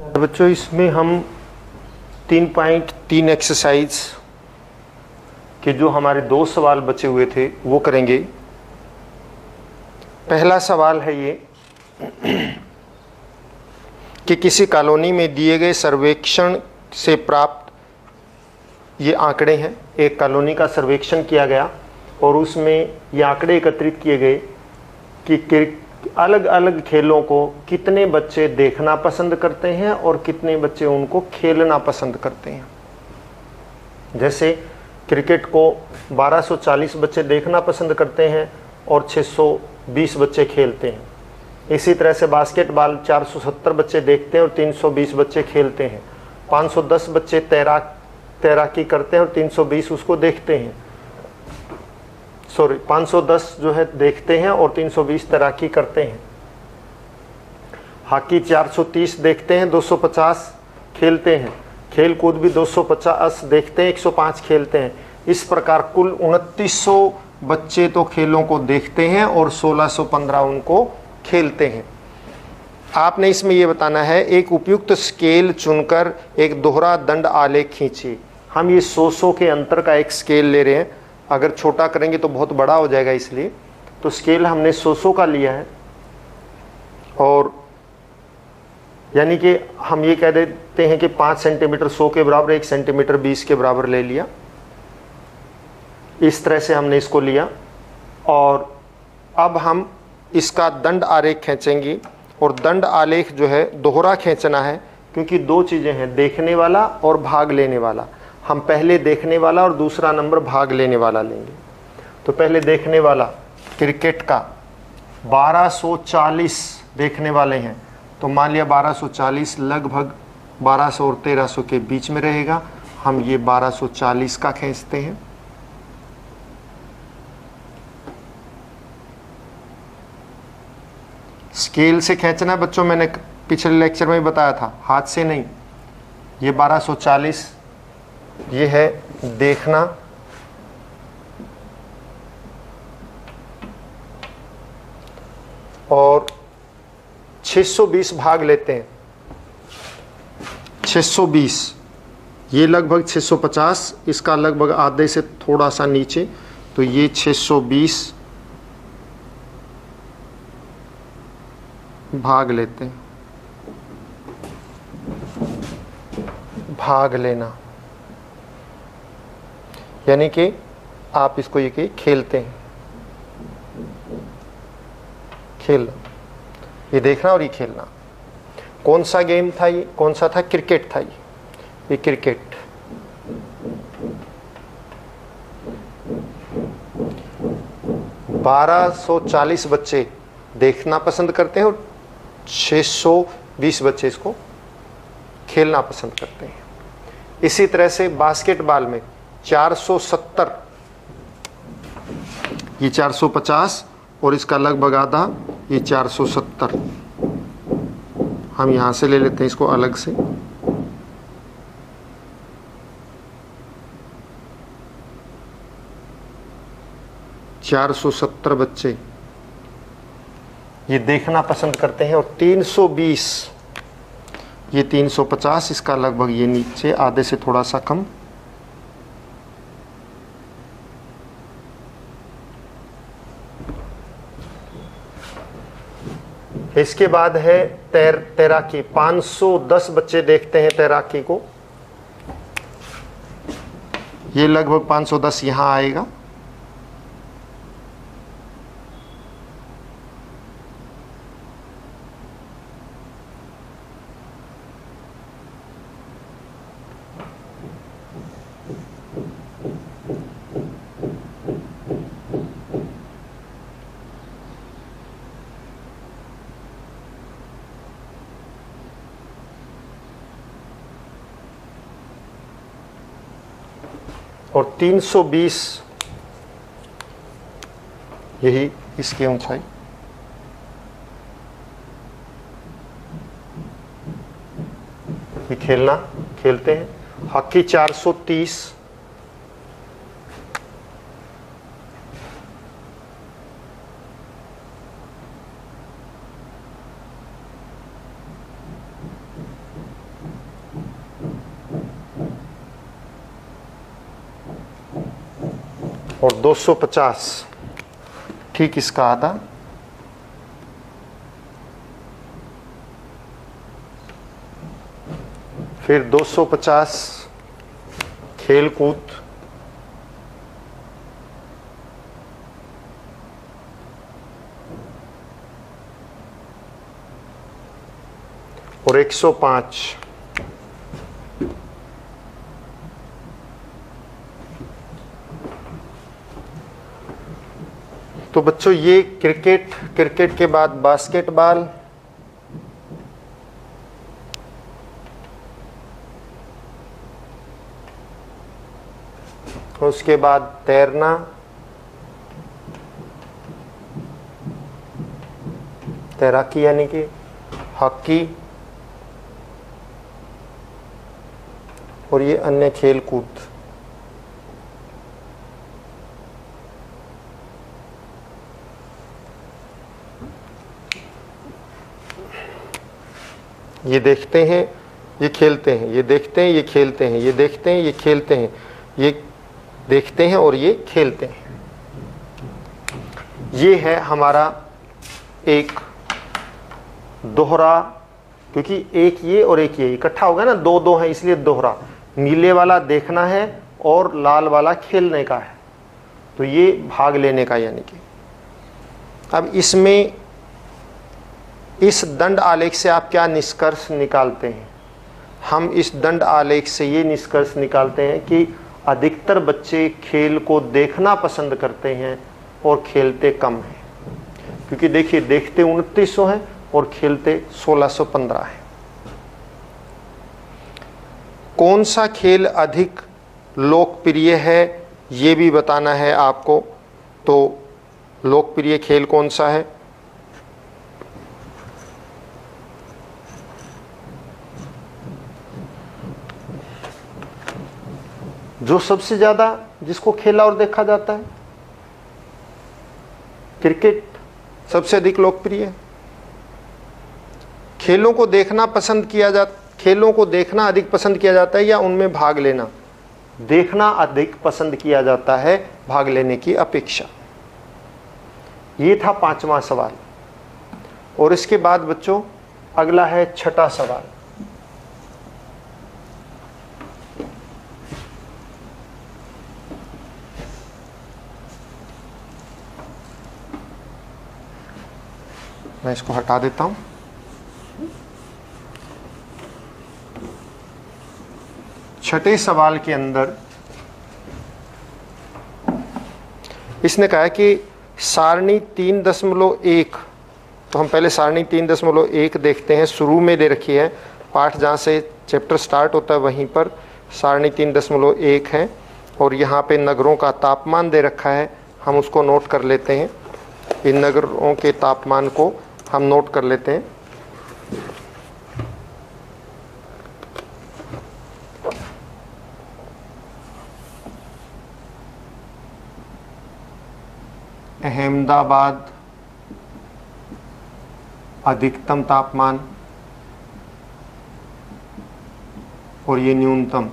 बच्चों इसमें हम 3.3 एक्सरसाइज के जो हमारे 2 सवाल बचे हुए थे वो करेंगे। पहला सवाल है ये कि किसी कॉलोनी में दिए गए सर्वेक्षण से प्राप्त ये आंकड़े हैं। एक कॉलोनी का सर्वेक्षण किया गया और उसमें ये आंकड़े एकत्रित किए गए कि अलग अलग खेलों को कितने बच्चे देखना पसंद करते हैं और कितने बच्चे उनको खेलना पसंद करते हैं। जैसे क्रिकेट को 1240 बच्चे देखना पसंद करते हैं और 620 बच्चे खेलते हैं। इसी तरह से बास्केटबॉल 470 बच्चे देखते हैं और 320 बच्चे खेलते हैं। 510 बच्चे तैराकी करते हैं और 320 उसको देखते हैं। 510 जो है देखते हैं और 320 तैराकी करते हैं। हॉकी 430 देखते हैं, 250 खेलते हैं। खेल कूद भी 250 देखते हैं, 105 खेलते हैं। इस प्रकार कुल 2900 बच्चे तो खेलों को देखते हैं और 1615 उनको खेलते हैं। आपने इसमें यह बताना है, एक उपयुक्त स्केल चुनकर एक दोहरा दंड आलेख खींचिए। हम ये 100 के अंतर का एक स्केल ले रहे हैं। अगर छोटा करेंगे तो बहुत बड़ा हो जाएगा, इसलिए तो स्केल हमने 100 का लिया है। और यानी कि हम ये कह देते हैं कि 5 सेंटीमीटर 100 के बराबर, 1 सेंटीमीटर 20 के बराबर ले लिया। इस तरह से हमने इसको लिया और अब हम इसका दंड आलेख खींचेंगे। और दंड आलेख जो है दोहरा खींचना है, क्योंकि 2 चीज़ें हैं, देखने वाला और भाग लेने वाला। हम पहले देखने वाला और दूसरा नंबर भाग लेने वाला लेंगे। तो पहले देखने वाला क्रिकेट का 1240 देखने वाले हैं, तो मान लिया 1240 लगभग 1200 और 1300 के बीच में रहेगा। हम ये 1240 का खींचते हैं। स्केल से खींचना है बच्चों, मैंने पिछले लेक्चर में बताया था, हाथ से नहीं। ये 1240 ये है देखना, और 620 भाग लेते हैं। 620 ये लगभग 650, इसका लगभग आधे से थोड़ा सा नीचे, तो ये 620 भाग लेते हैं। भाग लेना यानी कि आप इसको ये कि खेलते हैं, खेलना, ये देखना और ये खेलना। कौन सा गेम था ये, कौन सा था? क्रिकेट था ये क्रिकेट। $1240 बच्चे देखना पसंद करते हैं और 620 बच्चे इसको खेलना पसंद करते हैं। इसी तरह से बास्केटबॉल में 470, ये 450 और इसका लगभग आधा, ये 470। हम यहां से ले लेते हैं इसको अलग से। $470 बच्चे ये देखना पसंद करते हैं और 320 ये 350, इसका लगभग ये नीचे आधे से थोड़ा सा कम। इसके बाद है तैराकी। 510 बच्चे देखते हैं तैराकी को, ये लगभग 510 यहां आएगा। और 320 यही इसकी ऊंचाई। ये खेलते हैं। हॉकी 430, और 250 ठीक इसका आधा। फिर 250 खेल कूद, और 105 तो बच्चों ये क्रिकेट के बाद बास्केटबॉल, उसके बाद तैरना, तैराकी यानी कि हॉकी, और ये अन्य खेल कूद। ये देखते हैं, ये खेलते हैं, ये देखते हैं, ये खेलते हैं, ये देखते हैं, ये खेलते हैं, ये देखते हैं और ये खेलते हैं। ये है हमारा एक दोहरा, क्योंकि एक ये और एक ये इकट्ठा हो गया ना, दो दो है इसलिए दोहरा। नीले वाला देखना है और लाल वाला खेलने का है, तो ये भाग लेने का यानी कि। अब इसमें इस दंड आलेख से आप क्या निष्कर्ष निकालते हैं? हम इस दंड आलेख से ये निष्कर्ष निकालते हैं कि अधिकतर बच्चे खेल को देखना पसंद करते हैं और खेलते कम हैं, क्योंकि देखिए देखते 2900 हैं और खेलते 1615 हैं। कौन सा खेल अधिक लोकप्रिय है ये भी बताना है आपको। तो लोकप्रिय खेल कौन सा है? जो सबसे ज्यादा जिसको खेला और देखा जाता है, क्रिकेट सबसे अधिक लोकप्रिय है। खेलों को देखना अधिक पसंद किया जाता है या उनमें भाग लेना? देखना अधिक पसंद किया जाता है भाग लेने की अपेक्षा। ये था 5वां सवाल। और इसके बाद बच्चों अगला है 6ठा सवाल। मैं इसको हटा देता हूं। छठे सवाल के अंदर इसने कहा है कि सारणी 3.1, तो हम पहले सारणी 3.1 देखते हैं। शुरू में दे रखी है, पाठ जहाँ से चैप्टर स्टार्ट होता है वहीं पर सारणी 3.1 है। और यहाँ पे नगरों का तापमान दे रखा है, हम उसको नोट कर लेते हैं। इन नगरों के तापमान को हम नोट कर लेते हैं। अहमदाबाद अधिकतम तापमान और ये न्यूनतम।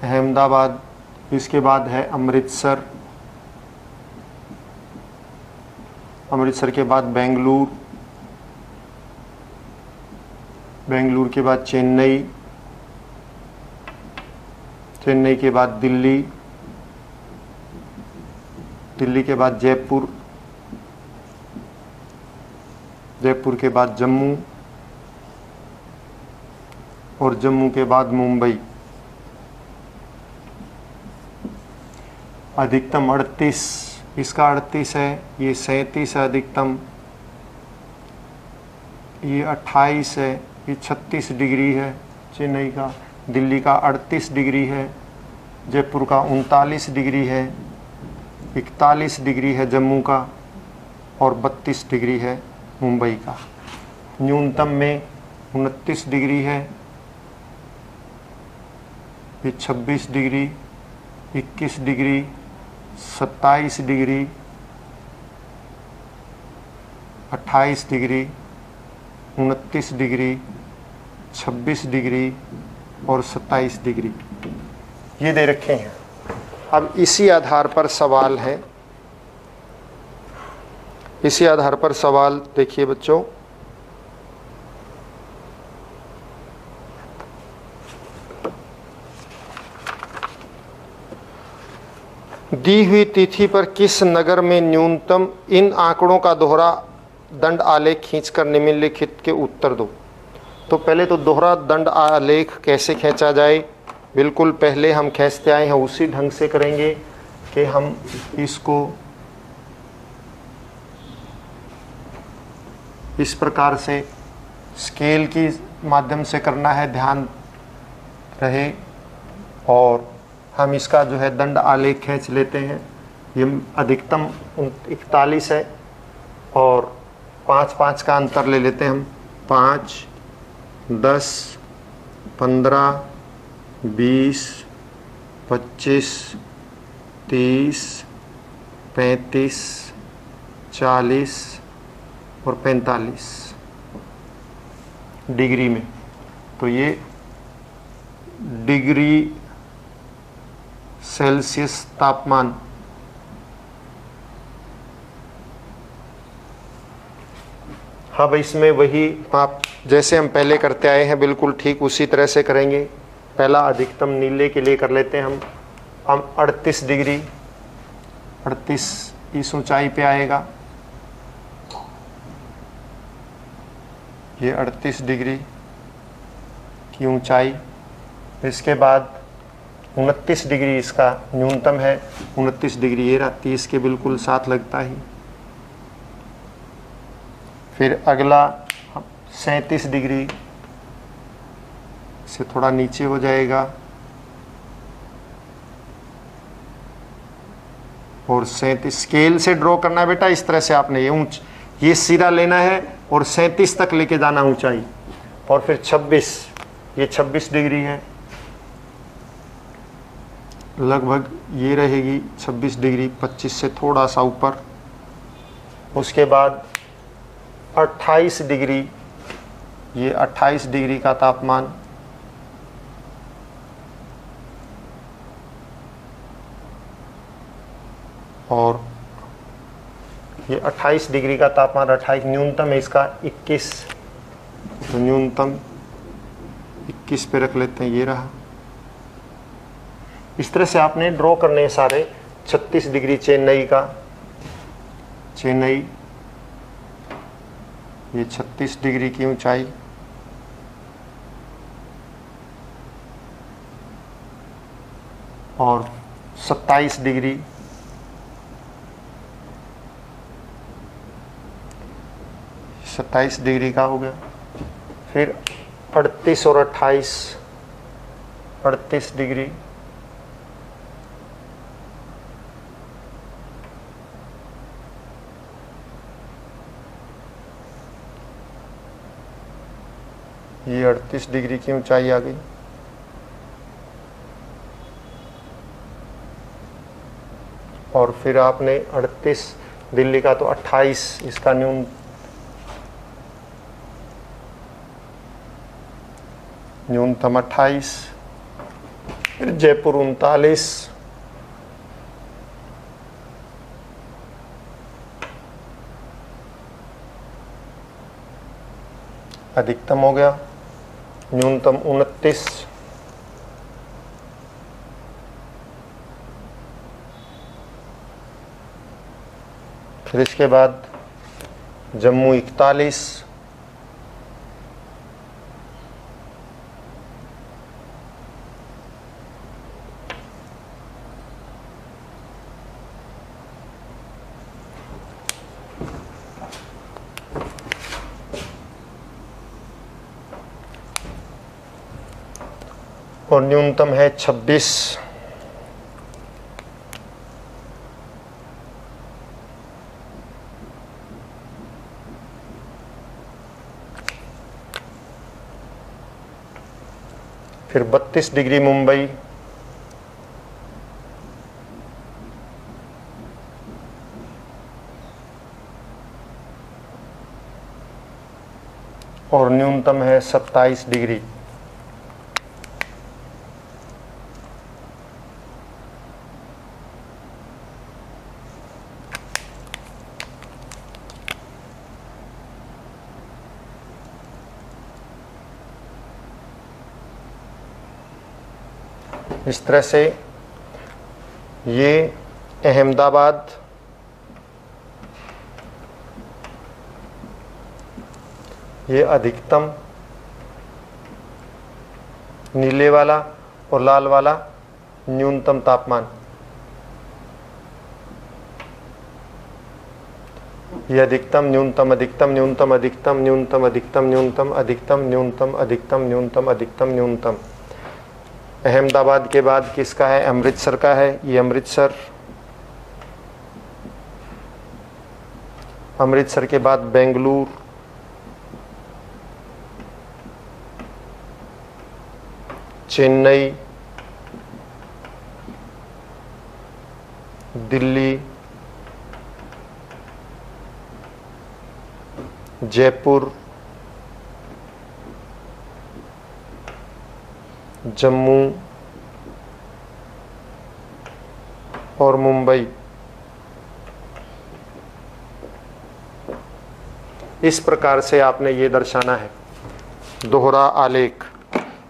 अहमदाबाद, इसके बाद है अमृतसर, अमृतसर के बाद बेंगलुरु, बेंगलुरु के बाद चेन्नई, चेन्नई के बाद दिल्ली, दिल्ली के बाद जयपुर, जयपुर के बाद जम्मू और जम्मू के बाद मुंबई। अधिकतम 38, इसका 38 है, ये 37 है अधिकतम, ये 28 है, ये 36 डिग्री है चेन्नई का, दिल्ली का 38 डिग्री है, जयपुर का 39 डिग्री है, 41 डिग्री है जम्मू का और 32 डिग्री है मुंबई का। न्यूनतम में 29 डिग्री है, ये 26 degree, 21 degree, 27 degree, 28 degree, 29 degree, 26 degree और 27 डिग्री। ये दे रखे हैं। अब इसी आधार पर सवाल है, इसी आधार पर सवाल देखिए बच्चों, दी हुई तिथि पर किस नगर में न्यूनतम इन आंकड़ों का दोहरा दंड आलेख खींचकर निम्नलिखित के उत्तर दो। तो पहले तो दोहरा दंड आलेख कैसे खींचा जाए, बिल्कुल पहले हम खींचते आए हैं उसी ढंग से करेंगे कि हम इसको इस प्रकार से स्केल की माध्यम से करना है, ध्यान रहे। और हम इसका जो है दंड आलेख खींच लेते हैं। ये अधिकतम 41 है और 5-5 का अंतर ले लेते हैं हम। 5, 10, 15, 20, 25, 30, 35, 40 और 45 डिग्री में। तो ये डिग्री सेल्सियस तापमान अब इसमें वही आप जैसे हम पहले करते आए हैं बिल्कुल ठीक उसी तरह से करेंगे। पहला अधिकतम नीले के लिए कर लेते हैं हम 38 डिग्री, 38 इस ऊंचाई पे आएगा। ये 38 डिग्री की ऊंचाई। इसके बाद 29 डिग्री इसका न्यूनतम है। 29 डिग्री ये 30 के बिल्कुल साथ लगता ही। फिर अगला 37 डिग्री से थोड़ा नीचे हो जाएगा और 37 स्केल से ड्रॉ करना है बेटा। इस तरह से आपने ये सीधा लेना है और 37 तक लेके जाना ऊंचाई। और फिर 26, ये 26 डिग्री है, लगभग ये रहेगी 26 डिग्री, 25 से थोड़ा सा ऊपर। उसके बाद 28 डिग्री, ये 28 डिग्री का तापमान। और ये 28 डिग्री का तापमान, 28 न्यूनतम है इसका 21, तो न्यूनतम 21 पे रख लेते हैं। ये रहा। इस तरह से आपने ड्रॉ करने हैं सारे। 36 डिग्री चेन्नई का, चेन्नई ये 36 डिग्री की ऊंचाई। और 27 डिग्री, 27 डिग्री का हो गया। फिर 38 और 28, 38 डिग्री। ये 38 डिग्री की ऊंचाई आ गई। और फिर आपने 38 दिल्ली का, तो 28 इसका न्यूनतम 28। फिर जयपुर 39, अधिकतम हो गया। न्यूनतम 29। फिर इसके बाद जम्मू 41, और न्यूनतम है 26। फिर 32 डिग्री मुंबई, और न्यूनतम है 27 डिग्री। इस तरह से ये अहमदाबाद, ये अधिकतम नीले वाला और लाल वाला न्यूनतम तापमान, ये अधिकतम न्यूनतम अधिकतम न्यूनतम अधिकतम न्यूनतम अधिकतम न्यूनतम अधिकतम न्यूनतम अधिकतम न्यूनतम अधिकतम न्यूनतम। अहमदाबाद के बाद किसका है? अमृतसर का है। ये अमृतसर, अमृतसर के बाद बेंगलुरु, चेन्नई, दिल्ली, जयपुर, जम्मू और मुंबई। इस प्रकार से आपने ये दर्शाना है, दोहरा आलेख।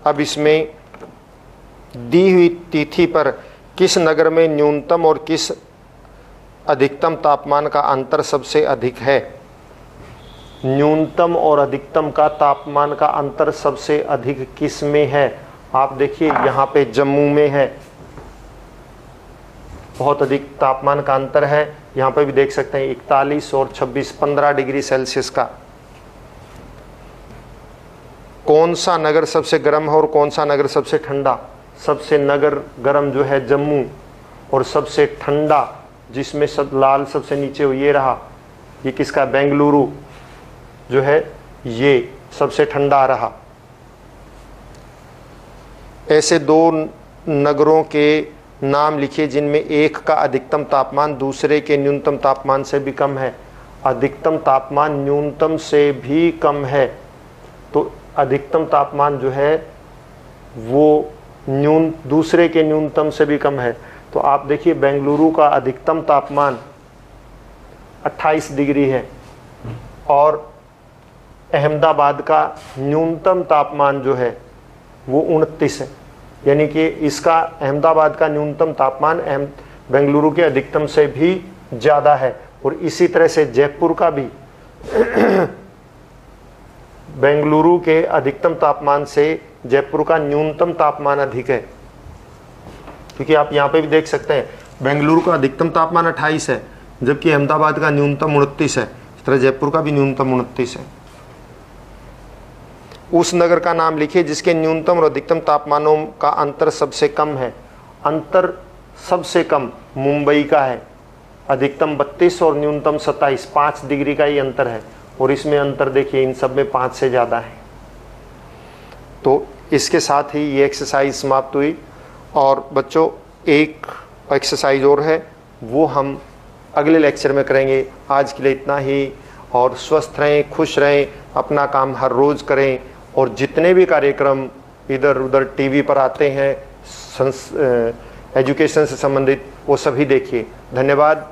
अब इसमें दी हुई तिथि पर किस नगर में न्यूनतम और किस अधिकतम तापमान का अंतर सबसे अधिक है? न्यूनतम और अधिकतम का तापमान का अंतर सबसे अधिक किस में है? आप देखिए यहाँ पे जम्मू में है, बहुत अधिक तापमान का अंतर है। यहाँ पे भी देख सकते हैं 41 और 26, 15 डिग्री सेल्सियस का। कौन सा नगर सबसे गर्म है और कौन सा नगर सबसे ठंडा? सबसे नगर गर्म जो है जम्मू, और सबसे ठंडा जिसमें सब लाल सबसे नीचे हो ये रहा, ये किसका? बेंगलुरु जो है ये सबसे ठंडा रहा। ऐसे दो नगरों के नाम लिखिए जिनमें एक का अधिकतम तापमान दूसरे के न्यूनतम तापमान से भी कम है। अधिकतम तापमान न्यूनतम से भी कम है, तो अधिकतम तापमान जो है वो दूसरे के न्यूनतम से भी कम है। तो आप देखिए बेंगलुरु का अधिकतम तापमान 28 डिग्री है और अहमदाबाद का न्यूनतम तापमान जो है वो 29 है। यानी कि इसका अहमदाबाद का न्यूनतम तापमान बेंगलुरु के अधिकतम से भी ज़्यादा है। और इसी तरह से जयपुर का भी बेंगलुरु के अधिकतम तापमान से जयपुर का न्यूनतम तापमान अधिक है, क्योंकि आप यहाँ पे भी देख सकते हैं बेंगलुरु का अधिकतम तापमान 28 है जबकि अहमदाबाद का न्यूनतम 29 है। इस तरह जयपुर का भी न्यूनतम 29 है। उस नगर का नाम लिखिए जिसके न्यूनतम और अधिकतम तापमानों का अंतर सबसे कम है। अंतर सबसे कम मुंबई का है, अधिकतम 32 और न्यूनतम 27, 5 डिग्री का ही अंतर है। और इसमें अंतर देखिए इन सब में 5 से ज़्यादा है। तो इसके साथ ही ये एक्सरसाइज समाप्त हुई। और बच्चों एक एक्सरसाइज और है, वो हम अगले लेक्चर में करेंगे। आज के लिए इतना ही, और स्वस्थ रहें, खुश रहें, अपना काम हर रोज़ करें, और जितने भी कार्यक्रम इधर उधर टीवी पर आते हैं एजुकेशन से संबंधित वो सभी देखिए। धन्यवाद।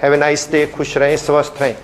Have a nice day. खुश रहें, स्वस्थ रहें।